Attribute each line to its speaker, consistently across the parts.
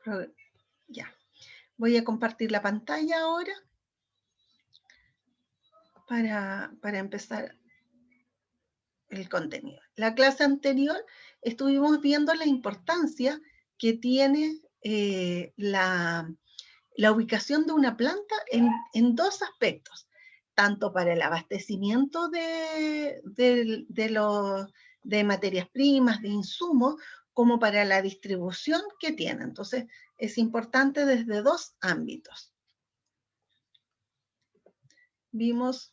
Speaker 1: Pro- Ya. Voy a compartir la pantalla ahora para empezar el contenido. La clase anterior estuvimos viendo la importancia que tiene la ubicación de una planta en dos aspectos, tanto para el abastecimiento de materias primas, de insumos, como para la distribución que tiene. Entonces, es importante desde dos ámbitos. Vimos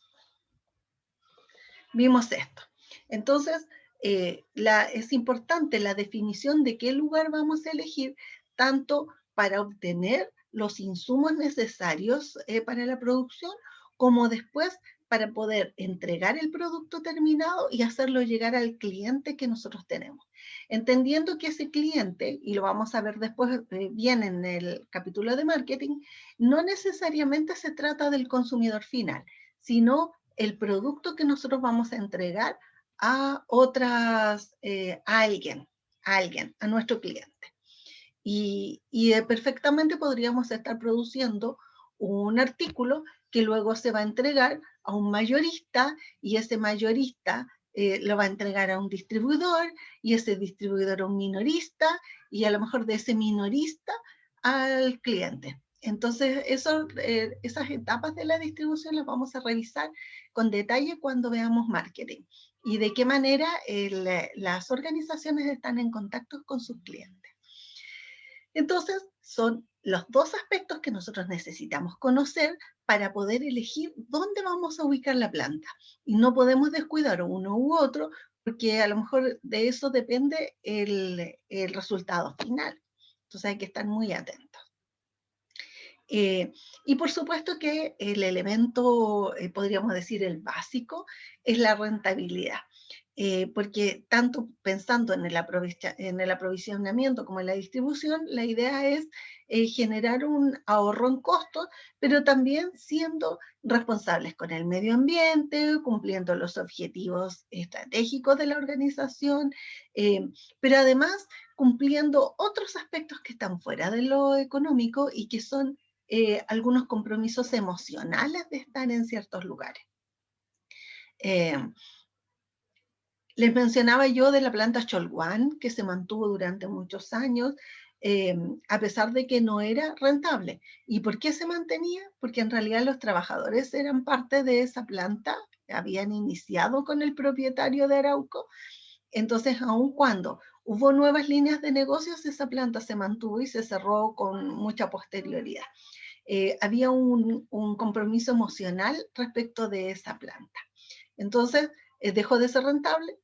Speaker 1: esto. Entonces, es importante la definición de qué lugar vamos a elegir, tanto para obtener los insumos necesarios para la producción, como después para poder entregar el producto terminado y hacerlo llegar al cliente que nosotros tenemos. Entendiendo que ese cliente, y lo vamos a ver después bien en el capítulo de marketing, no necesariamente se trata del consumidor final, sino el producto que nosotros vamos a entregar a a nuestro cliente. Y perfectamente podríamos estar produciendo un artículo que luego se va a entregar a un mayorista y ese mayorista lo va a entregar a un distribuidor y ese distribuidor a un minorista y a lo mejor de ese minorista al cliente. Entonces, esas etapas de la distribución las vamos a revisar con detalle cuando veamos marketing y de qué manera las organizaciones están en contacto con sus clientes. Entonces, son los dos aspectos que nosotros necesitamos conocer para poder elegir dónde vamos a ubicar la planta. Y no podemos descuidar uno u otro, porque a lo mejor de eso depende el resultado final. Entonces hay que estar muy atentos. Y por supuesto que el elemento, podríamos decir el básico, es la rentabilidad. Porque tanto pensando en el aprovisionamiento como en la distribución, la idea es generar un ahorro en costos, pero también siendo responsables con el medio ambiente, cumpliendo los objetivos estratégicos de la organización, pero además cumpliendo otros aspectos que están fuera de lo económico y que son algunos compromisos emocionales de estar en ciertos lugares. Les mencionaba yo de la planta Cholguán, que se mantuvo durante muchos años, a pesar de que no era rentable. ¿Y por qué se mantenía? Porque en realidad los trabajadores eran parte de esa planta, habían iniciado con el propietario de Arauco. Entonces, aun cuando hubo nuevas líneas de negocios, esa planta se mantuvo y se cerró con mucha posterioridad. Había un compromiso emocional respecto de esa planta. Entonces, dejó de ser rentable,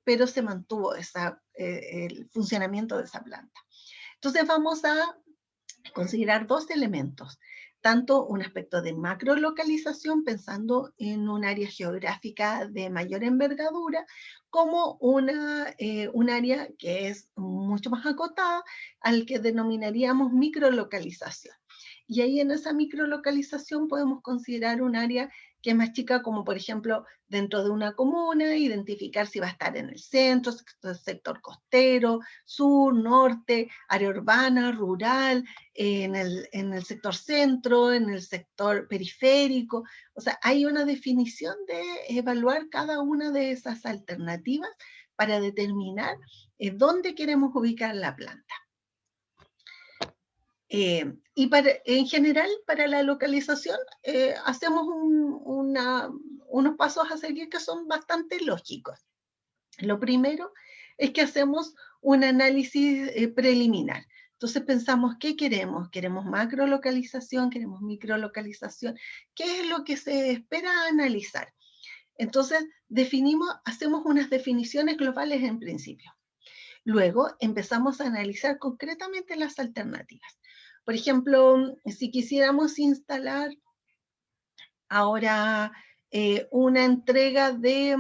Speaker 1: pero se mantuvo el funcionamiento de esa planta. Entonces, vamos a considerar dos elementos, tanto un aspecto de macrolocalización, pensando en un área geográfica de mayor envergadura, como un área que es mucho más acotada, al que denominaríamos microlocalización. Y ahí en esa microlocalización podemos considerar un área que es más chica, como por ejemplo dentro de una comuna, identificar si va a estar en el centro, sector costero, sur, norte, área urbana, rural, en el sector centro, en el sector periférico. O sea, hay una definición de evaluar cada una de esas alternativas para determinar dónde queremos ubicar la planta. Y en general, para la localización, hacemos unos pasos a seguir que son bastante lógicos. Lo primero es que hacemos un análisis preliminar. Entonces pensamos, ¿qué queremos? ¿Queremos macrolocalización? ¿Queremos microlocalización? ¿Qué es lo que se espera analizar? Entonces hacemos unas definiciones globales en principio. Luego empezamos a analizar concretamente las alternativas. Por ejemplo, si quisiéramos instalar ahora una entrega de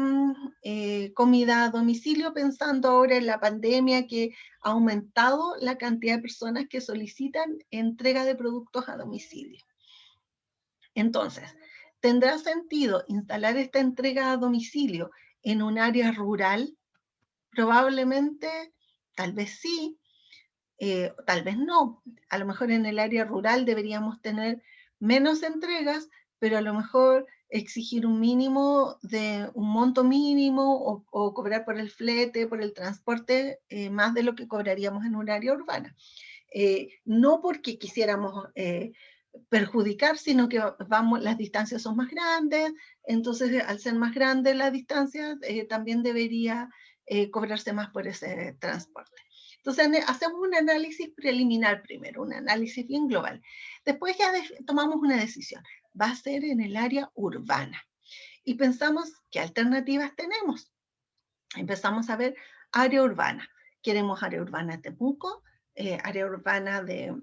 Speaker 1: comida a domicilio, pensando ahora en la pandemia que ha aumentado la cantidad de personas que solicitan entrega de productos a domicilio. Entonces, ¿tendrá sentido instalar esta entrega a domicilio en un área rural? Probablemente, tal vez sí, tal vez no, a lo mejor en el área rural deberíamos tener menos entregas, pero a lo mejor exigir un mínimo de un monto mínimo o cobrar por el flete, por el transporte, más de lo que cobraríamos en un área urbana. No porque quisiéramos perjudicar, sino que vamos, las distancias son más grandes, entonces al ser más grande la distancia, también debería cobrarse más por ese transporte. Entonces hacemos un análisis preliminar primero, un análisis bien global. Después ya tomamos una decisión. Va a ser en el área urbana. Y pensamos qué alternativas tenemos. Empezamos a ver área urbana. Queremos área urbana de Temuco, área urbana de,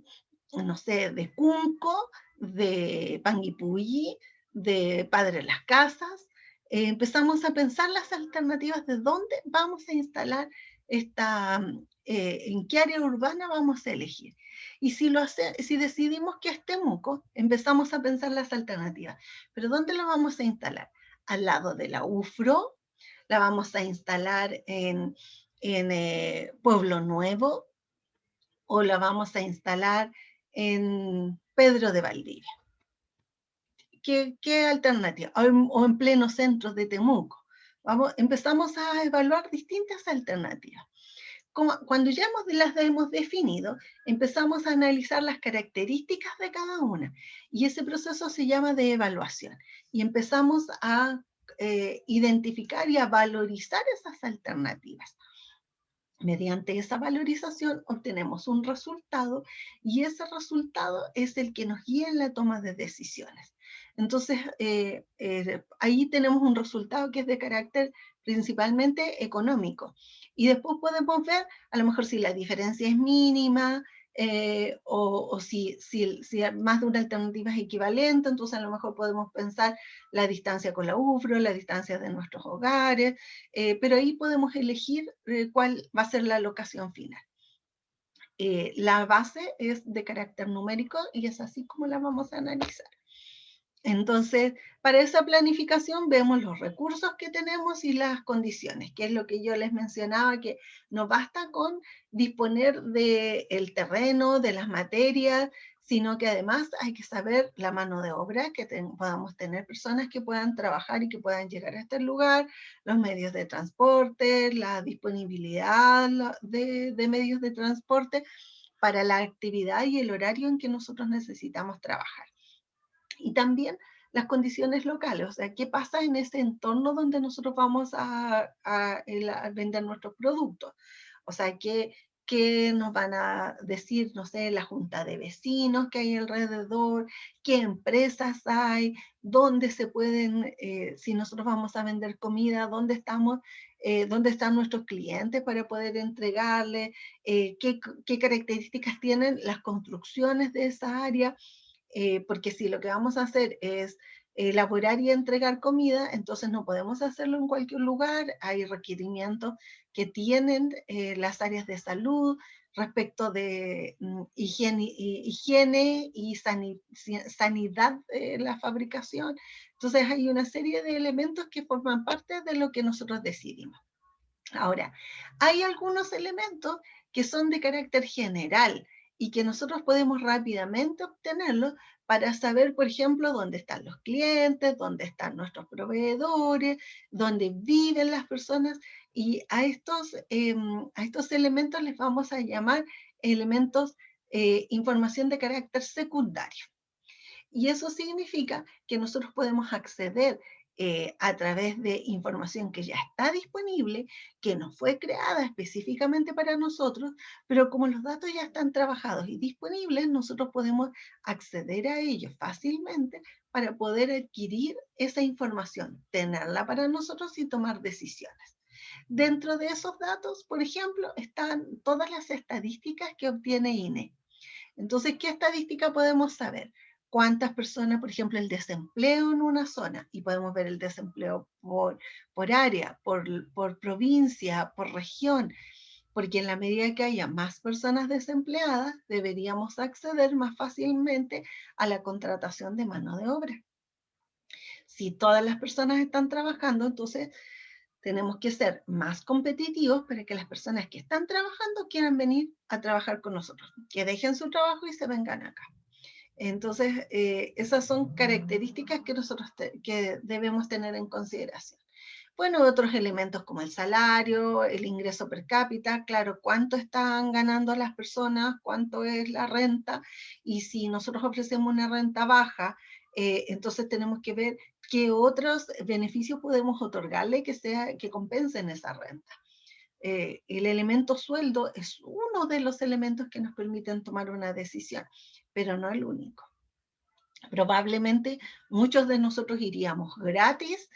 Speaker 1: no sé, de Cunco, de Panguipulli, de Padre Las Casas. Empezamos a pensar las alternativas de dónde vamos a instalar esta, en qué área urbana vamos a elegir. Y si decidimos que es Temuco, empezamos a pensar las alternativas. Pero ¿dónde lo vamos a instalar? Al lado de la UFRO, la vamos a instalar en Pueblo Nuevo o la vamos a instalar en Pedro de Valdivia. ¿Qué alternativa? O en pleno centro de Temuco. Empezamos a evaluar distintas alternativas. Cuando ya las hemos definido, empezamos a analizar las características de cada una. Y ese proceso se llama de evaluación. Y empezamos a identificar y a valorizar esas alternativas. Mediante esa valorización obtenemos un resultado y ese resultado es el que nos guía en la toma de decisiones. Entonces, ahí tenemos un resultado que es de carácter principalmente económico. Y después podemos ver, a lo mejor si la diferencia es mínima, o si más de una alternativa es equivalente, entonces a lo mejor podemos pensar la distancia con la UFRO, la distancia de nuestros hogares, pero ahí podemos elegir cuál va a ser la locación final. La base es de carácter numérico y es así como la vamos a analizar. Entonces, para esa planificación vemos los recursos que tenemos y las condiciones, que es lo que yo les mencionaba, que no basta con disponer del terreno, de las materias, sino que además hay que saber la mano de obra, que podamos tener personas que puedan trabajar y que puedan llegar a este lugar, los medios de transporte, la disponibilidad de medios de transporte para la actividad y el horario en que nosotros necesitamos trabajar. Y también las condiciones locales, o sea, qué pasa en ese entorno donde nosotros vamos a vender nuestros productos. O sea, qué nos van a decir, no sé, la junta de vecinos que hay alrededor, qué empresas hay, dónde se pueden, si nosotros vamos a vender comida, dónde están nuestros clientes para poder entregarles, qué características tienen las construcciones de esa área, porque si lo que vamos a hacer es elaborar y entregar comida, entonces no podemos hacerlo en cualquier lugar, hay requerimientos que tienen las áreas de salud respecto de higiene y sanidad de la fabricación. Entonces hay una serie de elementos que forman parte de lo que nosotros decidimos. Ahora, hay algunos elementos que son de carácter general y que nosotros podemos rápidamente obtenerlos para saber, por ejemplo, dónde están los clientes, dónde están nuestros proveedores, dónde viven las personas, y a estos elementos les vamos a llamar elementos, información de carácter secundario. Y eso significa que nosotros podemos acceder a través de información que ya está disponible, que no fue creada específicamente para nosotros, pero como los datos ya están trabajados y disponibles, nosotros podemos acceder a ellos fácilmente para poder adquirir esa información, tenerla para nosotros y tomar decisiones. Dentro de esos datos, por ejemplo, están todas las estadísticas que obtiene INE. Entonces, ¿qué estadística podemos saber? ¿Cuántas personas, por ejemplo, el desempleo en una zona? Y podemos ver el desempleo por área, por provincia, por región, porque en la medida que haya más personas desempleadas, deberíamos acceder más fácilmente a la contratación de mano de obra. Si todas las personas están trabajando, entonces Tenemos que ser más competitivos para que las personas que están trabajando quieran venir a trabajar con nosotros, que dejen su trabajo y se vengan acá. Entonces, esas son características que nosotros que debemos tener en consideración. Bueno, otros elementos como el salario, el ingreso per cápita, claro, cuánto están ganando las personas, cuánto es la renta, y si nosotros ofrecemos una renta baja, entonces tenemos que ver qué otros beneficios podemos otorgarle que compensen esa renta. El elemento sueldo es uno de los elementos que nos permiten tomar una decisión, pero no el único. Probablemente muchos de nosotros iríamos gratis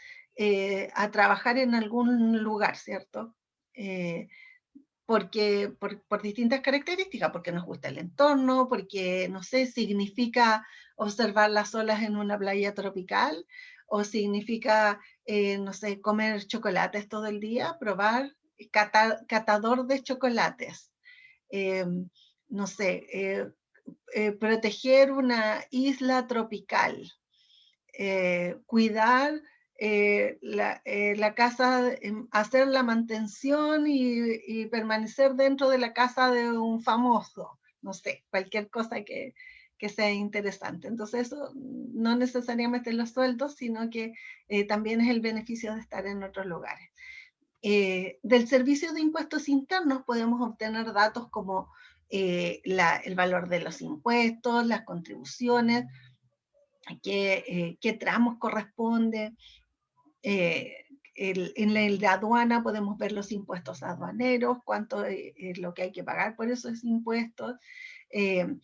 Speaker 1: a trabajar en algún lugar, ¿cierto? Por distintas características, porque nos gusta el entorno, porque, no sé, significa observar las olas en una playa tropical, o significa, no sé, comer chocolates todo el día, probar, catador de chocolates. Eh, no sé, proteger una isla tropical, cuidar la casa, hacer la mantención y permanecer dentro de la casa de un famoso, no sé, cualquier cosa que sea interesante. Entonces eso no necesariamente los sueldos, sino que también es el beneficio de estar en otros lugares. Del servicio de impuestos internos podemos obtener datos como el valor de los impuestos, las contribuciones, qué tramos corresponde. En la aduana podemos ver los impuestos aduaneros, cuánto es lo que hay que pagar por esos impuestos, qué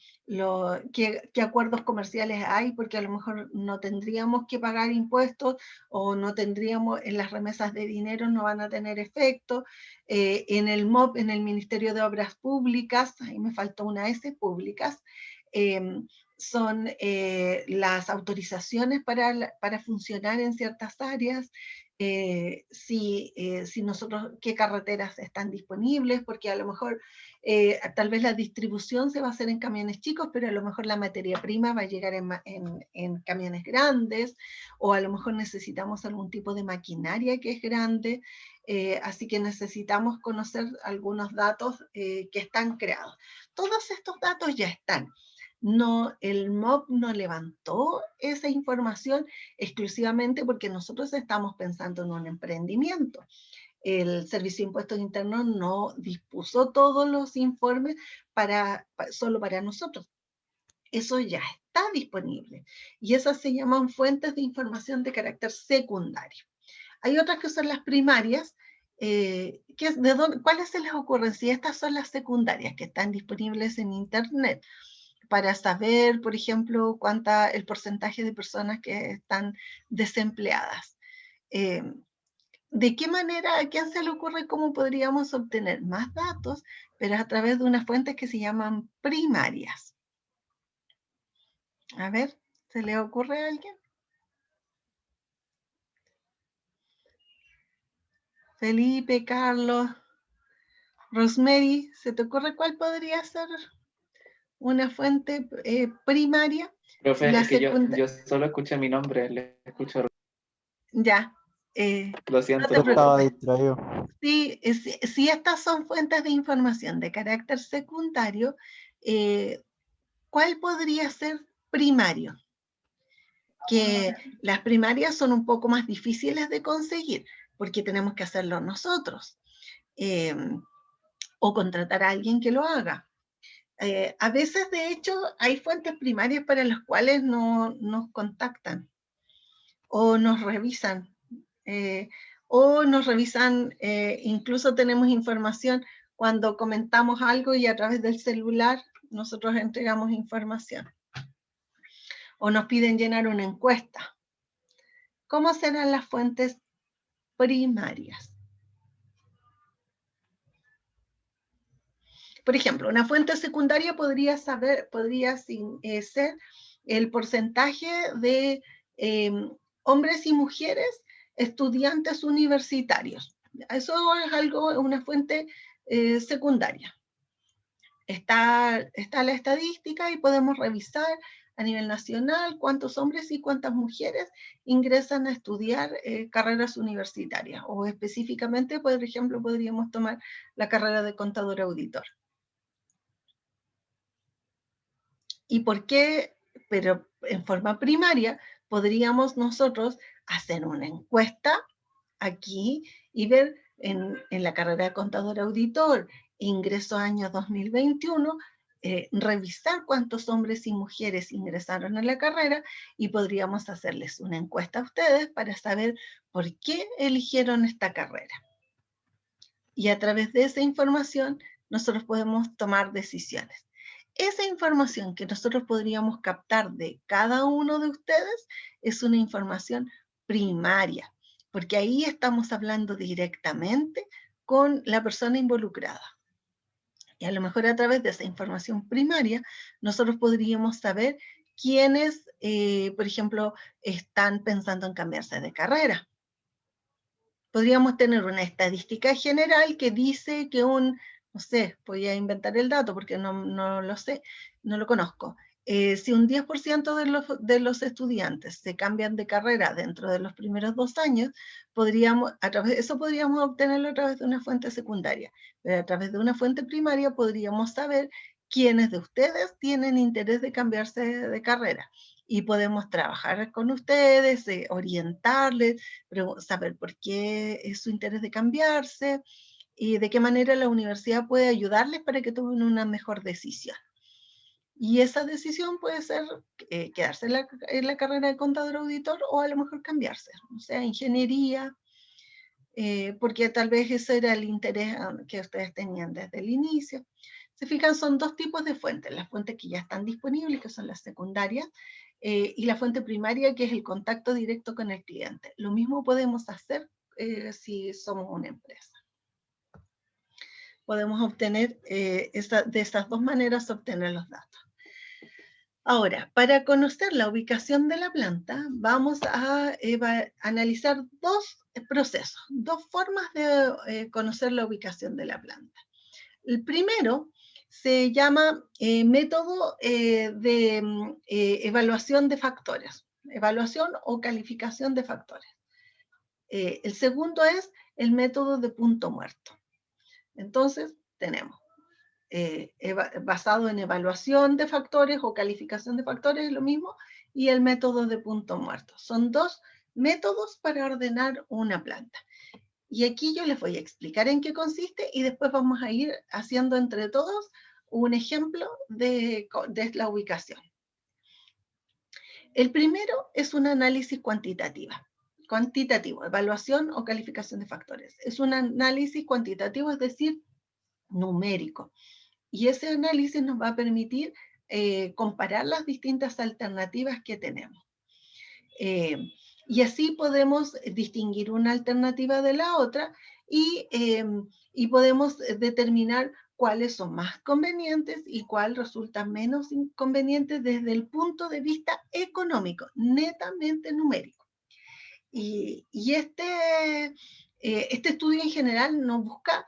Speaker 1: acuerdos comerciales hay, porque a lo mejor no tendríamos que pagar impuestos o no tendríamos, en las remesas de dinero no van a tener efecto. En el MOP, en el Ministerio de Obras Públicas, ahí me faltó una S, públicas, son las autorizaciones para funcionar en ciertas áreas, si nosotros, qué carreteras están disponibles, porque a lo mejor tal vez la distribución se va a hacer en camiones chicos, pero a lo mejor la materia prima va a llegar en camiones grandes, o a lo mejor necesitamos algún tipo de maquinaria que es grande, así que necesitamos conocer algunos datos que están creados. Todos estos datos ya están. No, el MOP no levantó esa información exclusivamente porque nosotros estamos pensando en un emprendimiento. El Servicio de Impuestos Internos no dispuso todos los informes solo para nosotros. Eso ya está disponible. Y esas se llaman fuentes de información de carácter secundario. Hay otras que son las primarias. ¿Cuáles se les ocurren? Si estas son las secundarias que están disponibles en Internet, para saber, por ejemplo, el porcentaje de personas que están desempleadas. ¿De qué manera, a quién se le ocurre cómo podríamos obtener más datos, pero a través de unas fuentes que se llaman primarias? A ver, ¿se le ocurre a alguien? Felipe, Carlos, Rosemary, ¿se te ocurre cuál podría ser una fuente primaria?
Speaker 2: Profe,
Speaker 1: La
Speaker 2: es que
Speaker 1: segunda,
Speaker 2: yo solo escuché mi nombre, le escucho.
Speaker 1: ya,
Speaker 2: Lo
Speaker 1: no
Speaker 2: siento.
Speaker 1: te
Speaker 3: Yo estaba
Speaker 1: preocupes.
Speaker 3: distraído.
Speaker 1: Sí, si estas son fuentes de información de carácter secundario, ¿cuál podría ser primario? Que las primarias son un poco más difíciles de conseguir porque tenemos que hacerlo nosotros eh, o contratar a alguien que lo haga. A veces, de hecho, hay fuentes primarias para las cuales no nos contactan o nos revisan. Eh, incluso tenemos información cuando comentamos algo y a través del celular nosotros entregamos información. O nos piden llenar una encuesta. ¿Cómo serán las fuentes primarias? Por ejemplo, una fuente secundaria podría ser el porcentaje de hombres y mujeres estudiantes universitarios. Eso es una fuente secundaria. Está la estadística y podemos revisar a nivel nacional, cuántos hombres y cuántas mujeres ingresan a estudiar carreras universitarias, o específicamente, por ejemplo, podríamos tomar la carrera de contador auditor. ¿Y por qué? Pero en forma primaria podríamos nosotros hacer una encuesta aquí y ver en la carrera de contador auditor, ingreso año 2021, revisar cuántos hombres y mujeres ingresaron a la carrera y podríamos hacerles una encuesta a ustedes para saber por qué eligieron esta carrera. Y a través de esa información nosotros podemos tomar decisiones. Esa información que nosotros podríamos captar de cada uno de ustedes es una información primaria, porque ahí estamos hablando directamente con la persona involucrada. Y a lo mejor a través de esa información primaria, nosotros podríamos saber quiénes, por ejemplo, están pensando en cambiarse de carrera. Podríamos tener una estadística general que dice que no sé, voy a inventar el dato porque no lo sé, no lo conozco. Si un 10% de los estudiantes se cambian de carrera dentro de los primeros 2 años, eso podríamos obtenerlo a través de una fuente secundaria, pero a través de una fuente primaria podríamos saber quiénes de ustedes tienen interés de cambiarse de carrera. Y podemos trabajar con ustedes, orientarles, saber por qué es su interés de cambiarse y de qué manera la universidad puede ayudarles para que tomen una mejor decisión. Y esa decisión puede ser quedarse en la carrera de contador auditor o a lo mejor cambiarse, o sea, ingeniería, porque tal vez ese era el interés que ustedes tenían desde el inicio. Se fijan, son 2 tipos de fuentes, las fuentes que ya están disponibles, que son las secundarias, y la fuente primaria, que es el contacto directo con el cliente. Lo mismo podemos hacer si somos una empresa. Podemos obtener, de esas 2 maneras, obtener los datos. Ahora, para conocer la ubicación de la planta, vamos a analizar 2 procesos, 2 formas de conocer la ubicación de la planta. El primero se llama método de evaluación de factores, evaluación o calificación de factores. El segundo es el método de punto muerto. Entonces, tenemos basado en evaluación de factores o calificación de factores, es lo mismo, y el método de punto muerto. Son 2 métodos para ordenar una planta. Y aquí yo les voy a explicar en qué consiste y después vamos a ir haciendo entre todos un ejemplo de la ubicación. El primero es un análisis cuantitativo, evaluación o calificación de factores. Es un análisis cuantitativo, es decir, numérico. Y ese análisis nos va a permitir comparar las distintas alternativas que tenemos. Y así podemos distinguir una alternativa de la otra y podemos determinar cuáles son más convenientes y cuál resulta menos inconveniente desde el punto de vista económico, netamente numérico. Y este estudio en general no busca,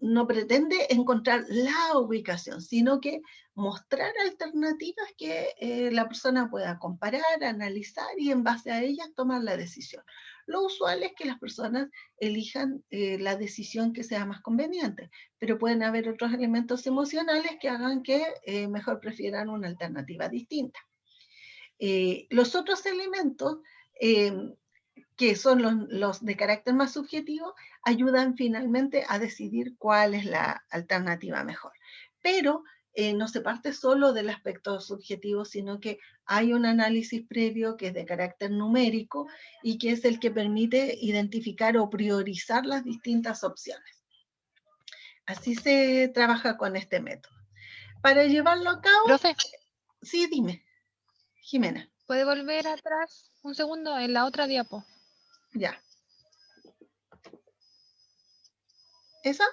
Speaker 1: no pretende encontrar la ubicación, sino que mostrar alternativas que la persona pueda comparar, analizar y en base a ellas tomar la decisión. Lo usual es que las personas elijan la decisión que sea más conveniente, pero pueden haber otros elementos emocionales que hagan que mejor prefieran una alternativa distinta. Los otros elementos que son los de carácter más subjetivo, ayudan finalmente a decidir cuál es la alternativa mejor. Pero no se parte solo del aspecto subjetivo, sino que hay un análisis previo que es de carácter numérico y que es el que permite identificar o priorizar las distintas opciones. Así se trabaja con este método. Para llevarlo a cabo...
Speaker 3: Profe.
Speaker 1: Sí, dime, Jimena.
Speaker 3: ¿Puede volver atrás un segundo en la otra diapo?
Speaker 1: Ya. ¿Esa?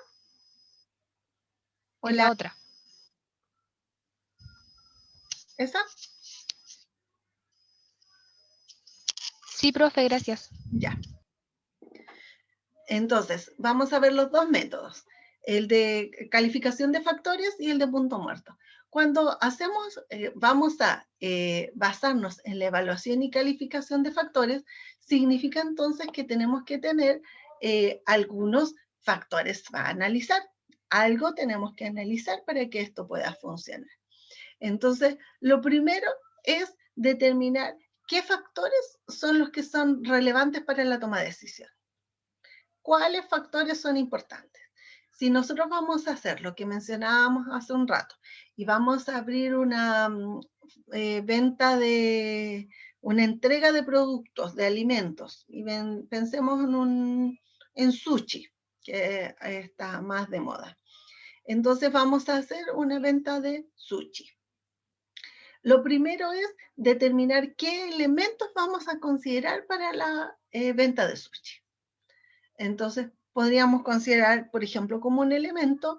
Speaker 3: En la otra.
Speaker 1: ¿Esa?
Speaker 3: Sí, profe, gracias.
Speaker 1: Ya. Entonces, vamos a ver los 2 métodos. el de calificación de factores y el de punto muerto. Cuando vamos a basarnos en la evaluación y calificación de factores, significa entonces que tenemos que tener algunos factores a analizar. Algo tenemos que analizar para que esto pueda funcionar. Entonces, lo primero es determinar qué factores son los que son relevantes para la toma de decisión. ¿Cuáles factores son importantes? Si nosotros vamos a hacer lo que mencionábamos hace un rato y vamos a abrir una una entrega de productos, de alimentos, y pensemos en sushi, que está más de moda. Entonces vamos a hacer una venta de sushi. Lo primero es determinar qué elementos vamos a considerar para la venta de sushi. Entonces, podríamos considerar, por ejemplo, como un elemento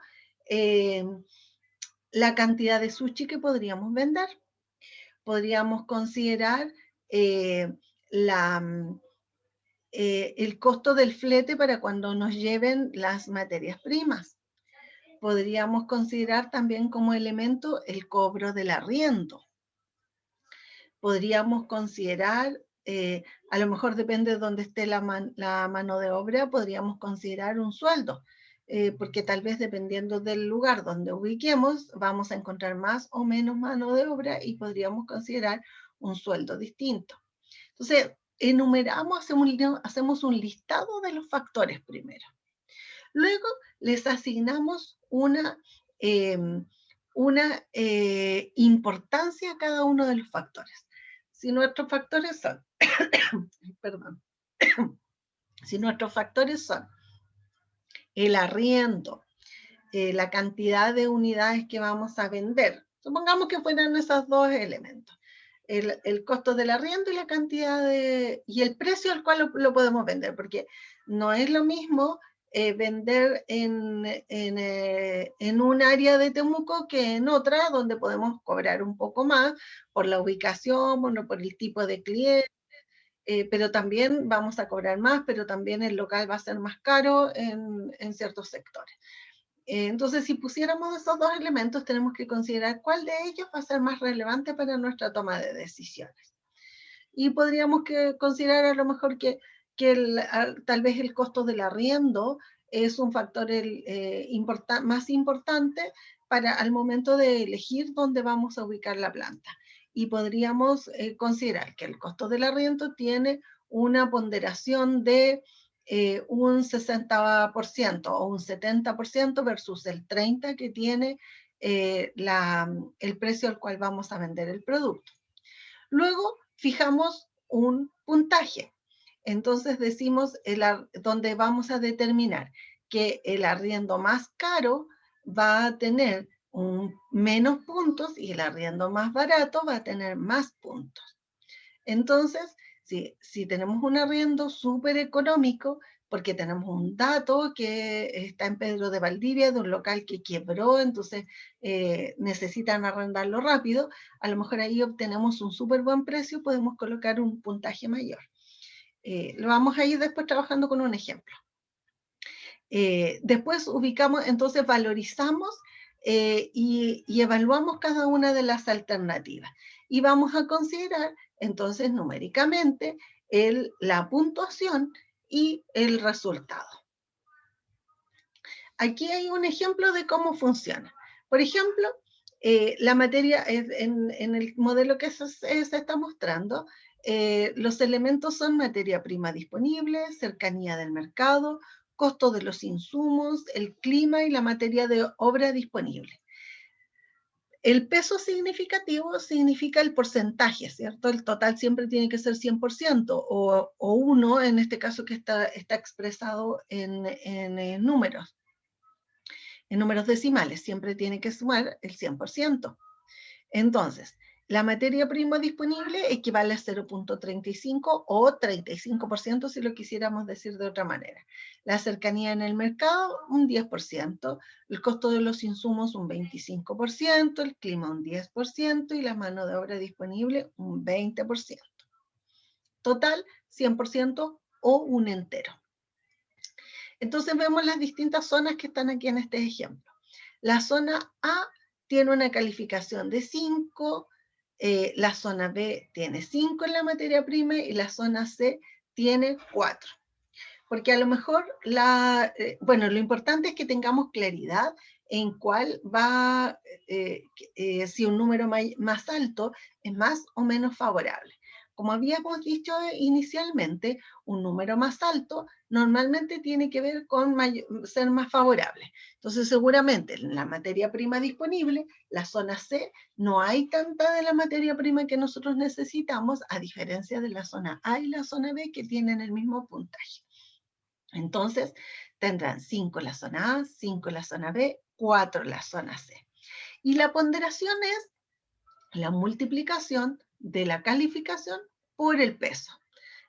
Speaker 1: la cantidad de sushi que podríamos vender. Podríamos considerar el costo del flete para cuando nos lleven las materias primas. Podríamos considerar también como elemento el cobro del arriendo. Podríamos considerar, a lo mejor depende de dónde esté la mano de obra, podríamos considerar un sueldo, porque tal vez dependiendo del lugar donde ubiquemos, vamos a encontrar más o menos mano de obra y podríamos considerar un sueldo distinto. Entonces, hacemos un listado de los factores primero. Luego, les asignamos una importancia a cada uno de los factores. Si nuestros factores son, perdón, si nuestros factores son el arriendo, la cantidad de unidades que vamos a vender, supongamos que fueran esos dos elementos, el costo del arriendo y la cantidad y el precio al cual lo podemos vender, porque no es lo mismo vender en un área de Temuco que en otra, donde podemos cobrar un poco más por la ubicación, bueno, por el tipo de cliente, pero también vamos a cobrar más, pero también el local va a ser más caro en ciertos sectores. Entonces, si pusiéramos esos dos elementos, tenemos que considerar cuál de ellos va a ser más relevante para nuestra toma de decisiones. Y podríamos considerar a lo mejor que tal vez el costo del arriendo es un factor más importante al momento de elegir dónde vamos a ubicar la planta. Y podríamos considerar que el costo del arriendo tiene una ponderación de un 60% o un 70% versus el 30% que tiene el precio al cual vamos a vender el producto. Luego fijamos un puntaje. Entonces decimos donde vamos a determinar que el arriendo más caro va a tener menos puntos y el arriendo más barato va a tener más puntos. Entonces, si tenemos un arriendo súper económico, porque tenemos un dato que está en Pedro de Valdivia, de un local que quebró, entonces necesitan arrendarlo rápido, a lo mejor ahí obtenemos un súper buen precio, podemos colocar un puntaje mayor. Lo vamos a ir después trabajando con un ejemplo. Después entonces valorizamos y evaluamos cada una de las alternativas. Y vamos a considerar entonces numéricamente la puntuación y el resultado. Aquí hay un ejemplo de cómo funciona. Por ejemplo, la materia en el modelo que se está mostrando, los elementos son materia prima disponible, cercanía del mercado, costo de los insumos, el clima y la materia de obra disponible. El peso significativo significa el porcentaje, ¿cierto? El total siempre tiene que ser 100% o 1, en este caso que está expresado en números. En números decimales siempre tiene que sumar el 100%. Entonces, la materia prima disponible equivale a 0.35 o 35% si lo quisiéramos decir de otra manera. La cercanía en el mercado, un 10%. El costo de los insumos, un 25%. El clima, un 10%. Y la mano de obra disponible, un 20%. Total, 100% o un entero. Entonces vemos las distintas zonas que están aquí en este ejemplo. La zona A tiene una calificación de 5, la zona B tiene 5 en la materia prima y la zona C tiene 4. Porque a lo mejor, bueno, lo importante es que tengamos claridad en cuál va, si un número más alto es más o menos favorable. Como habíamos dicho inicialmente, un número más alto normalmente tiene que ver con ser más favorable. Entonces, seguramente en la materia prima disponible, la zona C, no hay tanta de la materia prima que nosotros necesitamos, a diferencia de la zona A y la zona B, que tienen el mismo puntaje. Entonces, tendrán 5 la zona A, 5 la zona B, 4 la zona C. Y la ponderación es la multiplicación de la calificación por el peso.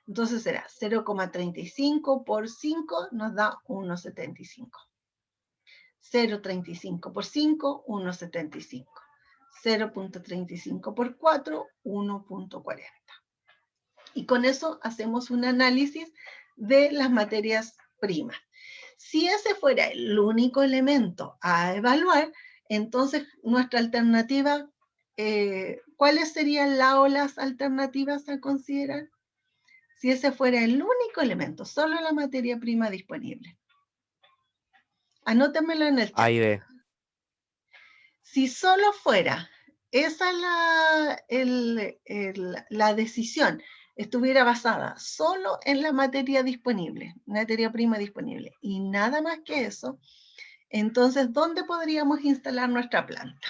Speaker 1: Entonces será 0,35 por 5 nos da 1,75. 0,35 por 5, 1,75. 0,35 por 4, 1,40. Y con eso hacemos un análisis de las materias primas. Si ese fuera el único elemento a evaluar, entonces nuestra alternativa, ¿cuáles serían las alternativas a considerar? Si ese fuera el único elemento, solo la materia prima disponible. Anótemelo en el chat.
Speaker 4: A y B.
Speaker 1: Si solo fuera esa la decisión, estuviera basada solo en la materia disponible, materia prima disponible, y nada más que eso, entonces, ¿dónde podríamos instalar nuestra planta?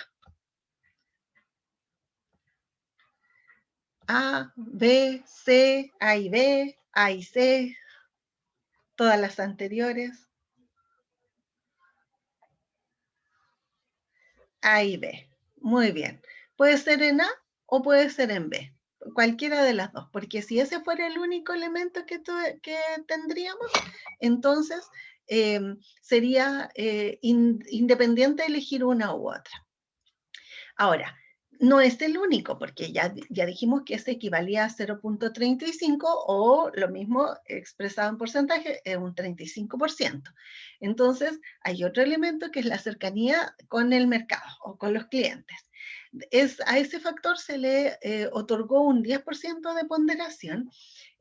Speaker 1: A, B, C, A y B, A y C, todas las anteriores. A y B. Muy bien. Puede ser en A o puede ser en B. Cualquiera de las dos. Porque si ese fuera el único elemento que tendríamos, entonces sería independiente elegir una u otra. Ahora, no es el único, porque ya dijimos que ese equivalía a 0,35 o lo mismo expresado en porcentaje, un 35%. Entonces, hay otro elemento que es la cercanía con el mercado o con los clientes. A ese factor se le otorgó un 10% de ponderación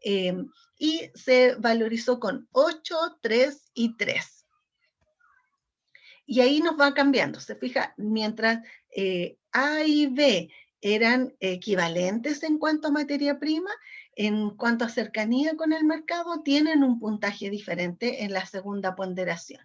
Speaker 1: y se valorizó con 8, 3 y 3. Y ahí nos va cambiando, se fija, mientras A y B eran equivalentes en cuanto a materia prima, en cuanto a cercanía con el mercado, tienen un puntaje diferente en la segunda ponderación.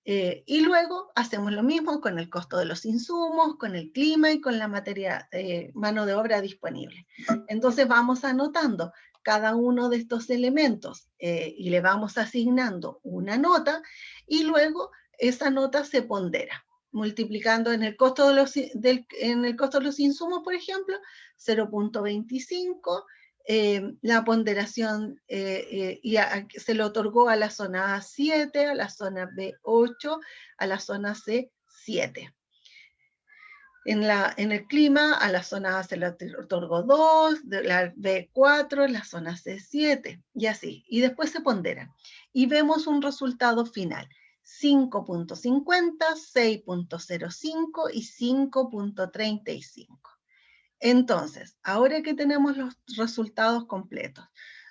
Speaker 1: Y luego hacemos lo mismo con el costo de los insumos, con el clima y con la mano de obra disponible. Entonces vamos anotando cada uno de estos elementos y le vamos asignando una nota y luego esa nota se pondera, multiplicando en el costo de los insumos, por ejemplo, 0,25, la ponderación se le otorgó a la zona A 7, a la zona B 8, a la zona C 7. En el clima, a la zona A se le otorgó 2, la B 4, la zona C 7, y así. Y después se ponderan. Y vemos un resultado final. 5,50, 6,05 y 5,35. Entonces, ahora que tenemos los resultados completos,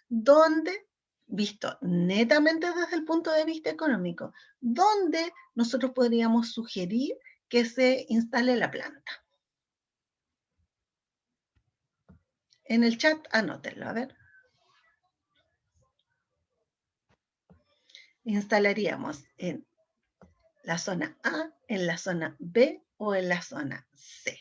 Speaker 1: ¿dónde, visto netamente desde el punto de vista económico, dónde nosotros podríamos sugerir que se instale la planta? En el chat, anótenlo, a ver. Instalaríamos en la zona A, en la zona B o en la zona C.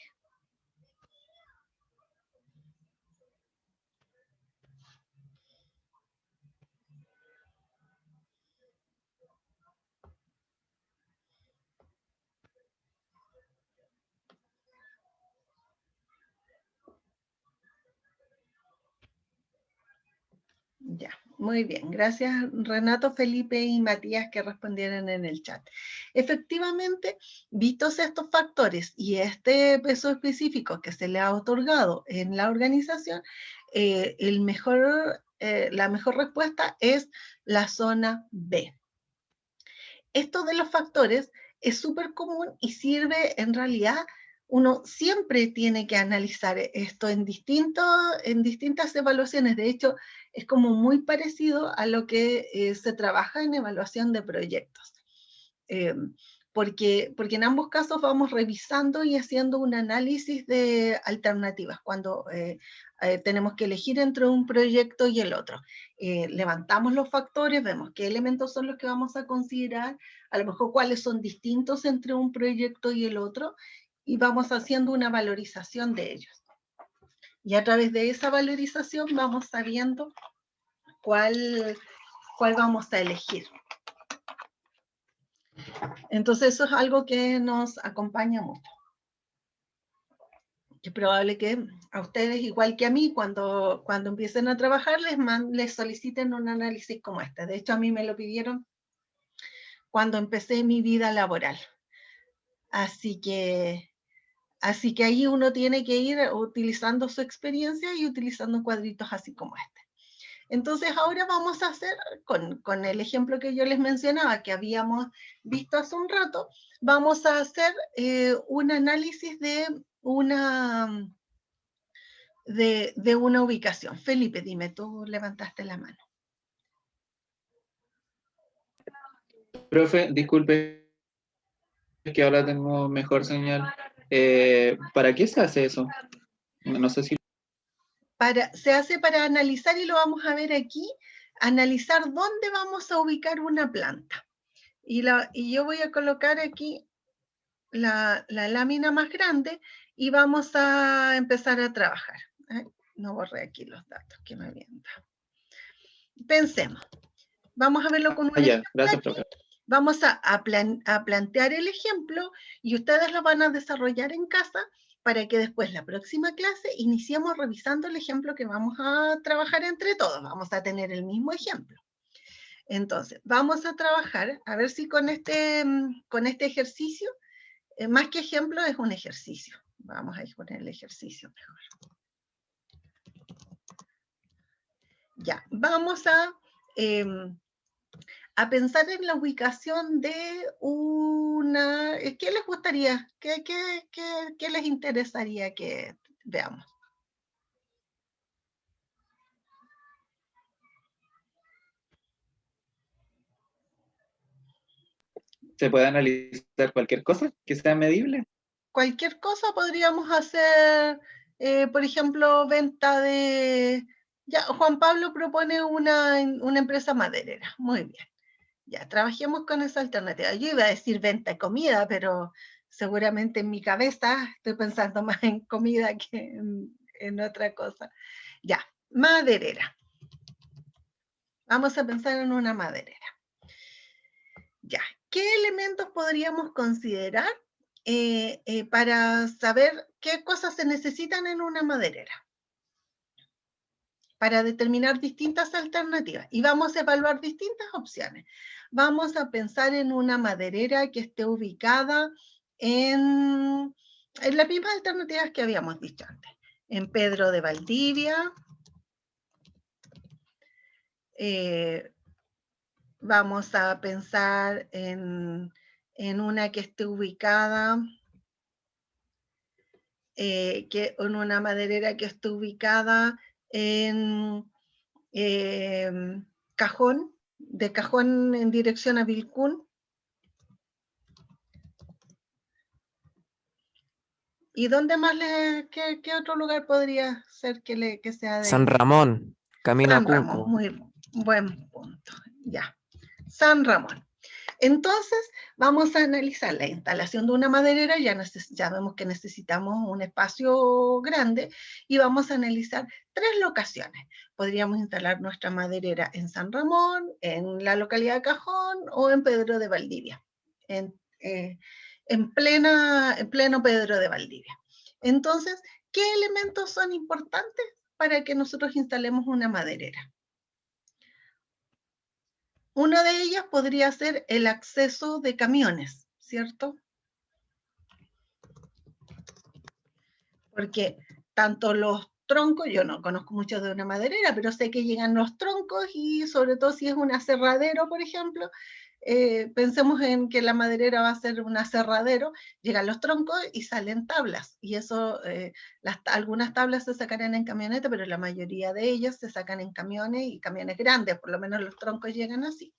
Speaker 1: Ya, muy bien. Gracias Renato, Felipe y Matías que respondieron en el chat. Efectivamente, vistos estos factores y este peso específico que se le ha otorgado en la organización, la mejor respuesta es la zona B. esto de los factores es súper común y sirve en realidad. Uno siempre tiene que analizar esto en distintas evaluaciones. De hecho, es como muy parecido a lo que se trabaja en evaluación de proyectos. Porque en ambos casos vamos revisando y haciendo un análisis de alternativas cuando tenemos que elegir entre un proyecto y el otro. Levantamos los factores, vemos qué elementos son los que vamos a considerar, a lo mejor cuáles son distintos entre un proyecto y el otro, y vamos haciendo una valorización de ellos. Y a través de esa valorización vamos sabiendo cuál vamos a elegir. Entonces eso es algo que nos acompaña mucho. Es probable que a ustedes, igual que a mí, cuando empiecen a trabajar, les soliciten un análisis como este. De hecho, a mí me lo pidieron cuando empecé mi vida laboral. Así que ahí uno tiene que ir utilizando su experiencia y utilizando cuadritos así como este. Entonces ahora vamos a hacer, con el ejemplo que yo les mencionaba, que habíamos visto hace un rato, vamos a hacer un análisis de una ubicación. Felipe, dime, tú levantaste la mano.
Speaker 2: Profe, disculpe que ahora tengo mejor señal. ¿Para qué se hace eso? No sé si...
Speaker 1: Se hace para analizar, y lo vamos a ver aquí, analizar dónde vamos a ubicar una planta. Y yo voy a colocar aquí la lámina más grande y vamos a empezar a trabajar. No borré aquí los datos que me habían dado. Pensemos. Vamos a verlo con un ejemplo.
Speaker 2: Gracias, profe.
Speaker 1: Vamos a plantear el ejemplo y ustedes lo van a desarrollar en casa para que después la próxima clase iniciemos revisando el ejemplo que vamos a trabajar entre todos. Vamos a tener el mismo ejemplo. Entonces, vamos a trabajar, a ver si con este ejercicio, más que ejemplo, es un ejercicio. Vamos a poner el ejercicio mejor. Ya, vamos a pensar en la ubicación de una... ¿Qué les gustaría? ¿Qué les interesaría que veamos?
Speaker 2: ¿Se puede analizar cualquier cosa que sea medible?
Speaker 1: Cualquier cosa podríamos hacer, por ejemplo, venta de... Ya, Juan Pablo propone una empresa maderera. Muy bien. Ya, trabajemos con esa alternativa. Yo iba a decir venta de comida, pero seguramente en mi cabeza estoy pensando más en comida que en otra cosa. Ya, maderera. Vamos a pensar en una maderera. Ya, ¿qué elementos podríamos considerar para saber qué cosas se necesitan en una maderera? Para determinar distintas alternativas. Y vamos a evaluar distintas opciones. Vamos a pensar en una maderera que esté ubicada en las mismas alternativas que habíamos dicho antes. En Pedro de Valdivia. Vamos a pensar en una que esté ubicada, en una maderera que esté ubicada en Cajón, de Cajón en dirección a Vilcún. ¿Y dónde más qué otro lugar podría ser que sea de...
Speaker 4: San Ramón, camino
Speaker 1: San
Speaker 4: a Cunco.
Speaker 1: Ramón, muy buen punto, ya. San Ramón. Entonces, vamos a analizar la instalación de una maderera, ya vemos que necesitamos un espacio grande, y vamos a analizar 3 locaciones. Podríamos instalar nuestra maderera en San Ramón, en la localidad de Cajón o en Pedro de Valdivia, en pleno Pedro de Valdivia. Entonces, ¿qué elementos son importantes para que nosotros instalemos una maderera? Una de ellas podría ser el acceso de camiones, ¿cierto? Porque tanto los troncos, yo no conozco mucho de una maderera, pero sé que llegan los troncos y sobre todo si es un aserradero, por ejemplo, pensemos en que la maderera va a ser un aserradero, llegan los troncos y salen tablas, y eso, algunas tablas se sacarán en camioneta, pero la mayoría de ellas se sacan en camiones, y camiones grandes, por lo menos los troncos llegan así.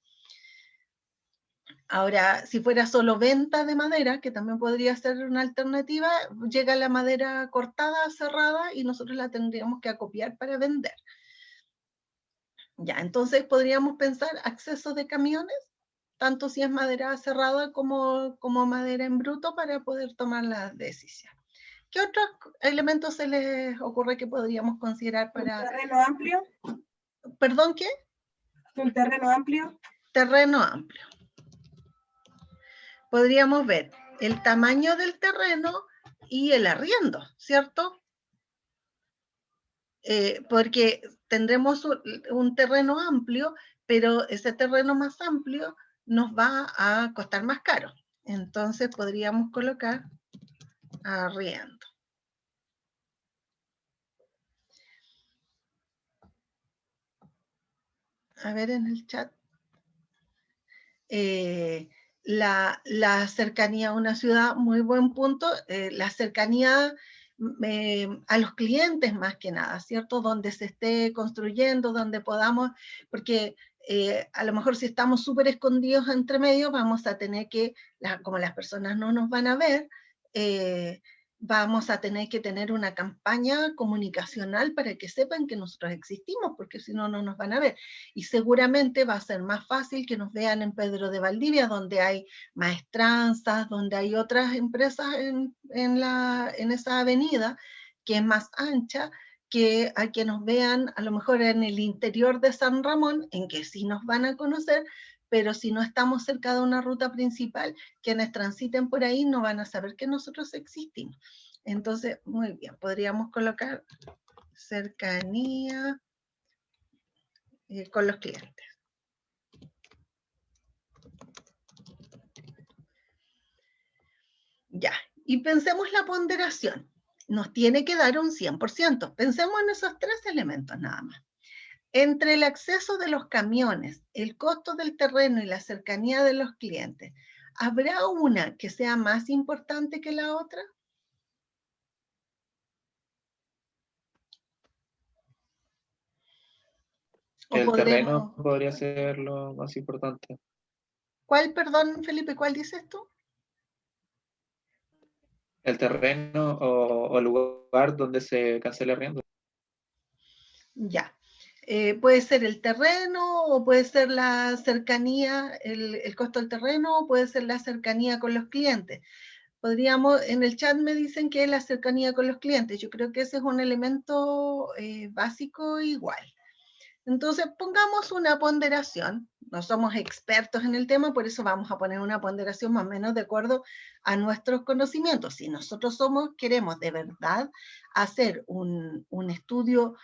Speaker 1: Ahora, si fuera solo venta de madera, que también podría ser una alternativa, llega la madera cortada, cerrada, y nosotros la tendríamos que acopiar para vender. Ya, entonces podríamos pensar acceso de camiones, tanto si es madera cerrada como madera en bruto, para poder tomar la decisión. ¿Qué otros elementos se les ocurre que podríamos considerar para...
Speaker 4: ¿Un terreno amplio?
Speaker 1: ¿Perdón, qué?
Speaker 4: ¿Un terreno amplio?
Speaker 1: Terreno amplio. Podríamos ver el tamaño del terreno y el arriendo, ¿cierto? Porque tendremos un terreno amplio, pero ese terreno más amplio nos va a costar más caro. Entonces podríamos colocar arriendo. A ver en el chat. La cercanía a una ciudad, muy buen punto. La cercanía a los clientes más que nada, ¿cierto? Donde se esté construyendo, donde podamos, porque a lo mejor si estamos súper escondidos entre medio, vamos a tener que, como las personas no nos van a ver, vamos a tener que tener una campaña comunicacional para que sepan que nosotros existimos, porque si no, no nos van a ver. Y seguramente va a ser más fácil que nos vean en Pedro de Valdivia, donde hay maestranzas, donde hay otras empresas en esa avenida, que es más ancha, que a que nos vean a lo mejor en el interior de San Ramón, en que sí nos van a conocer, pero si no estamos cerca de una ruta principal, quienes transiten por ahí no van a saber que nosotros existimos. Entonces, muy bien, podríamos colocar cercanía con los clientes. Ya, y pensemos la ponderación. Nos tiene que dar un 100%. Pensemos en esos tres elementos nada más. Entre el acceso de los camiones, el costo del terreno y la cercanía de los clientes, ¿habrá una que sea más importante que la otra?
Speaker 2: El terreno podría ser lo más importante.
Speaker 1: ¿Cuál, perdón, Felipe, cuál dices tú?
Speaker 2: El terreno o lugar donde se cancele arriendo.
Speaker 1: Ya. Puede ser el terreno, o puede ser la cercanía, el costo del terreno, o puede ser la cercanía con los clientes. Podríamos, en el chat me dicen que es la cercanía con los clientes. Yo creo que ese es un elemento básico igual. Entonces, pongamos una ponderación. No somos expertos en el tema, por eso vamos a poner una ponderación más o menos de acuerdo a nuestros conocimientos. Si nosotros queremos de verdad hacer un estudio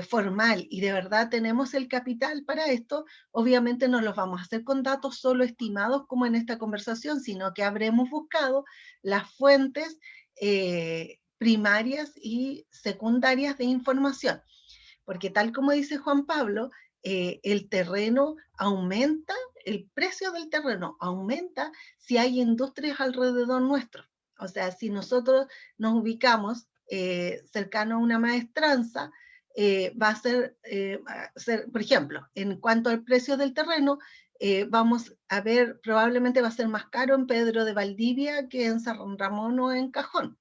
Speaker 1: formal y de verdad tenemos el capital para esto, obviamente no los vamos a hacer con datos solo estimados como en esta conversación, sino que habremos buscado las fuentes primarias y secundarias de información. Porque tal como dice Juan Pablo, el terreno aumenta, el precio del terreno aumenta si hay industrias alrededor nuestro. O sea, si nosotros nos ubicamos cercano a una maestranza, va a ser, por ejemplo, en cuanto al precio del terreno, vamos a ver, probablemente va a ser más caro en Pedro de Valdivia que en San Ramón o en Cajón,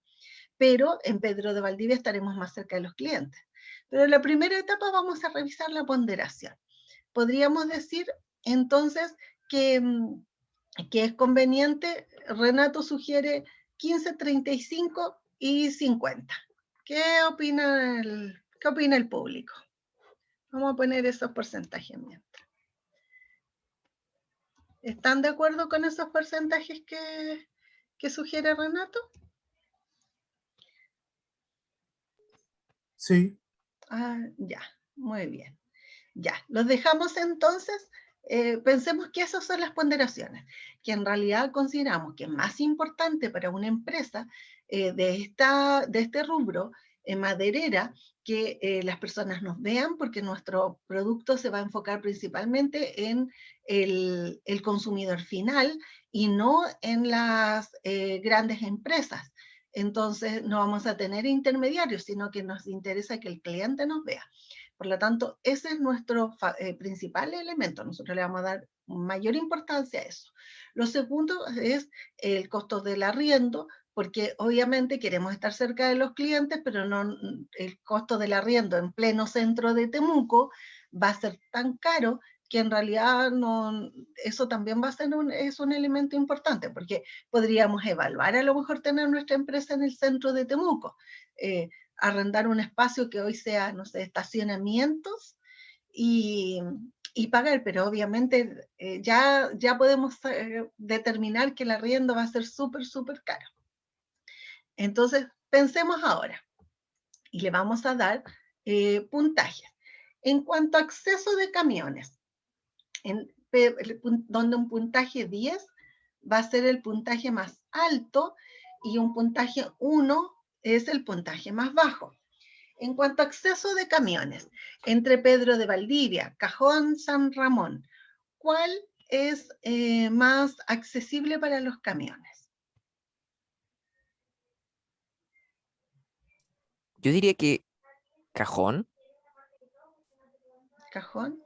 Speaker 1: pero en Pedro de Valdivia estaremos más cerca de los clientes. Pero en la primera etapa vamos a revisar la ponderación. Podríamos decir entonces que es conveniente, Renato sugiere 15, 35 y 50. ¿Qué opina el público? Vamos a poner esos porcentajes mientras. ¿Están de acuerdo con esos porcentajes que sugiere Renato?
Speaker 5: Sí.
Speaker 1: Ah, ya, muy bien. Ya, los dejamos entonces. Pensemos que esas son las ponderaciones, que en realidad consideramos que es más importante para una empresa de este rubro maderera, que las personas nos vean, porque nuestro producto se va a enfocar principalmente en el consumidor final y no en las grandes empresas. Entonces no vamos a tener intermediarios, sino que nos interesa que el cliente nos vea. Por lo tanto, ese es nuestro principal elemento. Nosotros le vamos a dar mayor importancia a eso. Lo segundo es el costo del arriendo, porque obviamente queremos estar cerca de los clientes, pero no, el costo del arriendo en pleno centro de Temuco va a ser tan caro que en realidad no, eso también va a ser es un elemento importante, porque podríamos evaluar a lo mejor tener nuestra empresa en el centro de Temuco, arrendar un espacio que hoy sea, no sé, estacionamientos y, y pagar, pero obviamente ya podemos determinar que el arriendo va a ser súper, súper caro. Entonces, pensemos ahora y le vamos a dar puntajes. En cuanto a acceso de camiones, donde un puntaje 10 va a ser el puntaje más alto y un puntaje 1 es el puntaje más bajo. En cuanto a acceso de camiones, entre Pedro de Valdivia, Cajón, San Ramón, ¿cuál es más accesible para los camiones?
Speaker 5: Yo diría que Cajón.
Speaker 1: Cajón.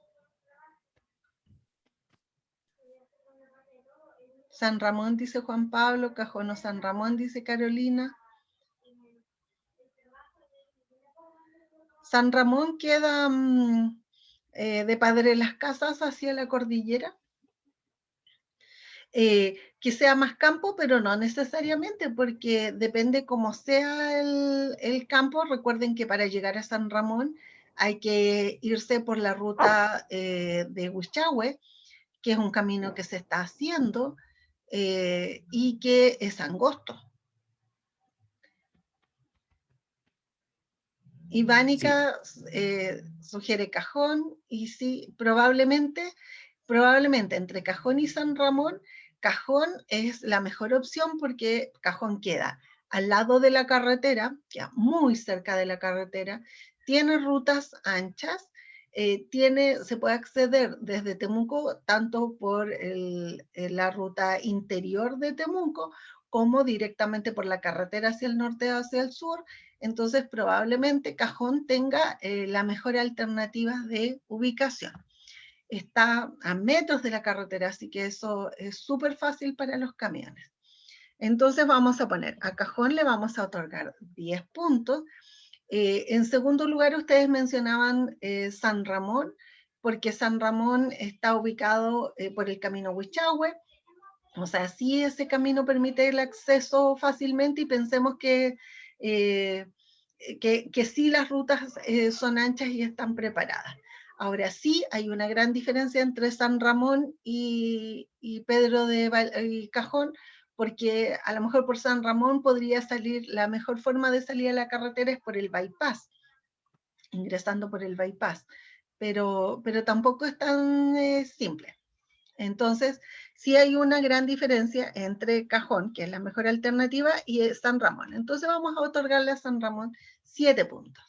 Speaker 1: San Ramón, dice Juan Pablo. Cajón o San Ramón, dice Carolina. San Ramón queda de Padre Las Casas hacia la cordillera. Que sea más campo, pero no necesariamente, porque depende cómo sea el campo. Recuerden que para llegar a San Ramón hay que irse por la ruta de Huichahue, que es un camino que se está haciendo y que es angosto. Ivánica sugiere Cajón, y sí, probablemente entre Cajón y San Ramón, Cajón es la mejor opción porque Cajón queda al lado de la carretera, queda muy cerca de la carretera, tiene rutas anchas, se puede acceder desde Temuco tanto por la ruta interior de Temuco como directamente por la carretera hacia el norte o hacia el sur. Entonces probablemente Cajón tenga la mejor alternativa de ubicación. Está a metros de la carretera, así que eso es súper fácil para los camiones. Entonces vamos a poner, a Cajón le vamos a otorgar 10 puntos. En segundo lugar, ustedes mencionaban San Ramón, porque San Ramón está ubicado por el camino Huichahue. O sea, sí, ese camino permite el acceso fácilmente y pensemos que sí las rutas son anchas y están preparadas. Ahora sí, hay una gran diferencia entre San Ramón y Pedro de Cajón, porque a lo mejor por San Ramón podría salir, la mejor forma de salir a la carretera es por el bypass, ingresando por el bypass, pero tampoco es tan simple. Entonces, sí hay una gran diferencia entre Cajón, que es la mejor alternativa, y San Ramón. Entonces vamos a otorgarle a San Ramón 7 puntos.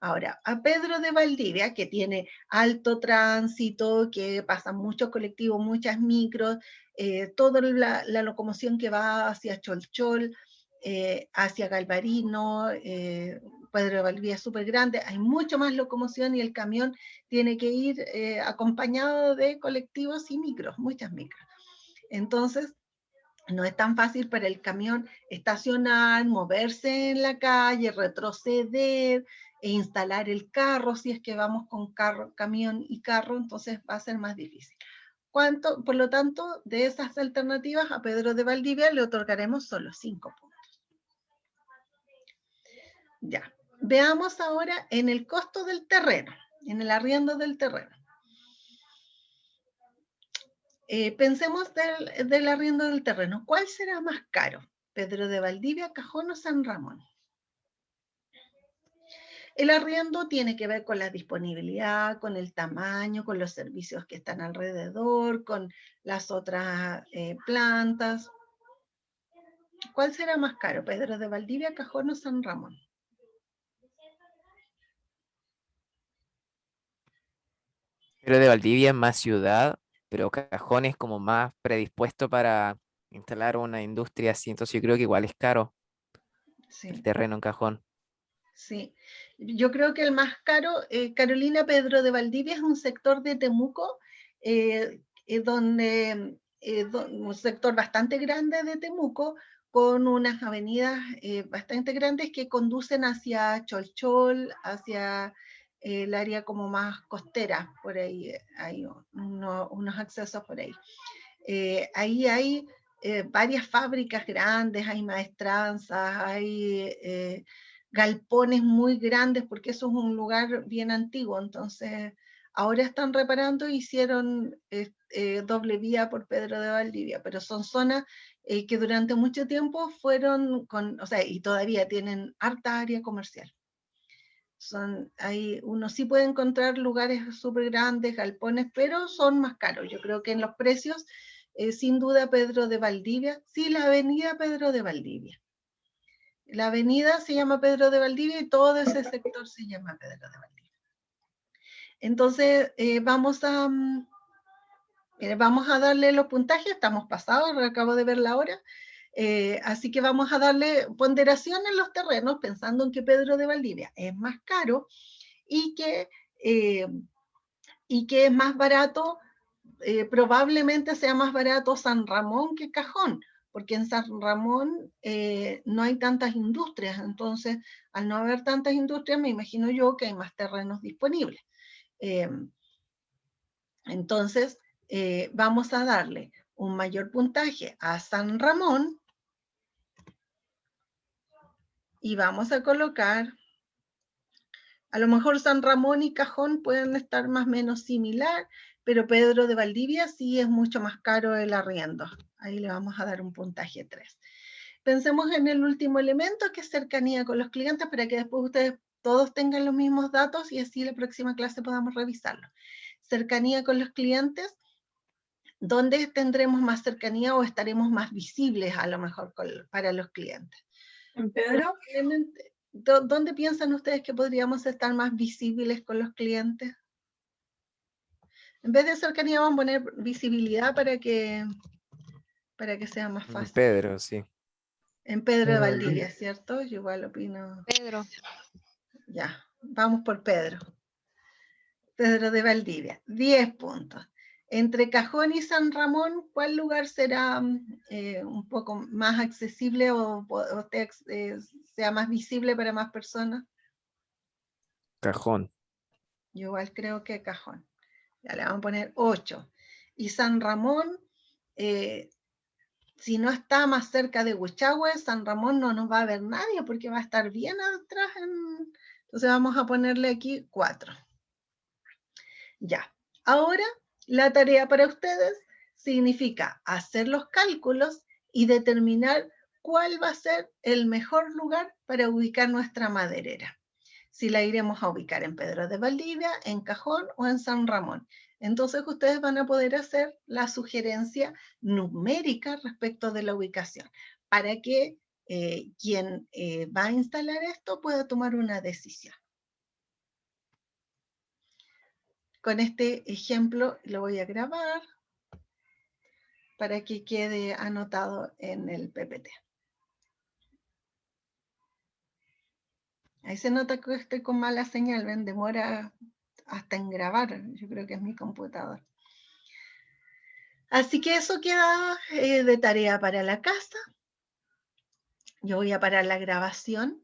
Speaker 1: Ahora, a Pedro de Valdivia, que tiene alto tránsito, que pasan muchos colectivos, muchas micros, toda la locomoción que va hacia Cholchol, hacia Galvarino, Pedro de Valdivia es súper grande, hay mucho más locomoción y el camión tiene que ir acompañado de colectivos y micros, muchas micros. Entonces, no es tan fácil para el camión estacionar, moverse en la calle, retroceder e instalar el carro. Si es que vamos con carro, camión y carro, entonces va a ser más difícil. Por lo tanto, de esas alternativas a Pedro de Valdivia le otorgaremos solo 5 puntos. Ya, veamos ahora en el costo del terreno, en el arriendo del terreno. Pensemos del arriendo del terreno. ¿Cuál será más caro? ¿Pedro de Valdivia, Cajón o San Ramón? El arriendo tiene que ver con la disponibilidad, con el tamaño, con los servicios que están alrededor, con las otras plantas. ¿Cuál será más caro? ¿Pedro de Valdivia, Cajón o San Ramón?
Speaker 5: Pero de Valdivia es más ciudad, pero Cajón es como más predispuesto para instalar una industria así, entonces yo creo que igual es caro el
Speaker 1: Sí,
Speaker 5: terreno en Cajón.
Speaker 1: sí. Yo creo que el más caro, Carolina Pedro de Valdivia, es un sector de Temuco, un sector bastante grande de Temuco, con unas avenidas bastante grandes que conducen hacia Cholchol, hacia el área como más costera, por ahí hay unos accesos por ahí. Ahí hay varias fábricas grandes, hay maestranzas, hay galpones muy grandes, porque eso es un lugar bien antiguo, entonces ahora están reparando e hicieron doble vía por Pedro de Valdivia, pero son zonas que durante mucho tiempo fueron o sea, y todavía tienen harta área comercial. Uno sí puede encontrar lugares súper grandes, galpones, pero son más caros. Yo creo que en los precios, sin duda Pedro de Valdivia, sí, la avenida Pedro de Valdivia. La avenida se llama Pedro de Valdivia y todo ese sector se llama Pedro de Valdivia. Entonces, vamos a darle los puntajes, estamos pasados, acabo de ver la hora. Así que vamos a darle ponderación en los terrenos, pensando en que Pedro de Valdivia es más caro y que es más barato, probablemente sea más barato San Ramón que Cajón, porque en San Ramón no hay tantas industrias, entonces al no haber tantas industrias me imagino yo que hay más terrenos disponibles. Entonces vamos a darle un mayor puntaje a San Ramón y vamos a colocar, a lo mejor San Ramón y Cajón pueden estar más o menos similar, pero Pedro de Valdivia sí es mucho más caro el arriendo. Ahí le vamos a dar un puntaje 3. Pensemos en el último elemento, que es cercanía con los clientes, para que después ustedes todos tengan los mismos datos y así la próxima clase podamos revisarlo. Cercanía con los clientes, ¿dónde tendremos más cercanía o estaremos más visibles a lo mejor para los clientes?
Speaker 4: En Pedro,
Speaker 1: ¿Dónde piensan ustedes que podríamos estar más visibles con los clientes? En vez de cercanía vamos a poner visibilidad para que sea más fácil.
Speaker 5: Pedro, sí.
Speaker 1: En Pedro de Valdivia, ¿cierto? Yo igual opino.
Speaker 3: Pedro.
Speaker 1: Ya, vamos por Pedro. Pedro de Valdivia, 10 puntos. Entre Cajón y San Ramón, ¿cuál lugar será un poco más accesible o sea más visible para más personas?
Speaker 5: Cajón.
Speaker 1: Yo igual creo que Cajón. Ya le vamos a poner 8. Y San Ramón, si no está más cerca de Huichahue, San Ramón no nos va a ver nadie porque va a estar bien atrás. Entonces vamos a ponerle aquí 4. Ya. Ahora, la tarea para ustedes significa hacer los cálculos y determinar cuál va a ser el mejor lugar para ubicar nuestra maderera. Si la iremos a ubicar en Pedro de Valdivia, en Cajón o en San Ramón. Entonces ustedes van a poder hacer la sugerencia numérica respecto de la ubicación para que quien va a instalar esto pueda tomar una decisión. Con este ejemplo lo voy a grabar para que quede anotado en el PPT. Ahí se nota que estoy con mala señal, ven, demora hasta en grabar, yo creo que es mi computador. Así que eso queda de tarea para la casa. Yo voy a parar la grabación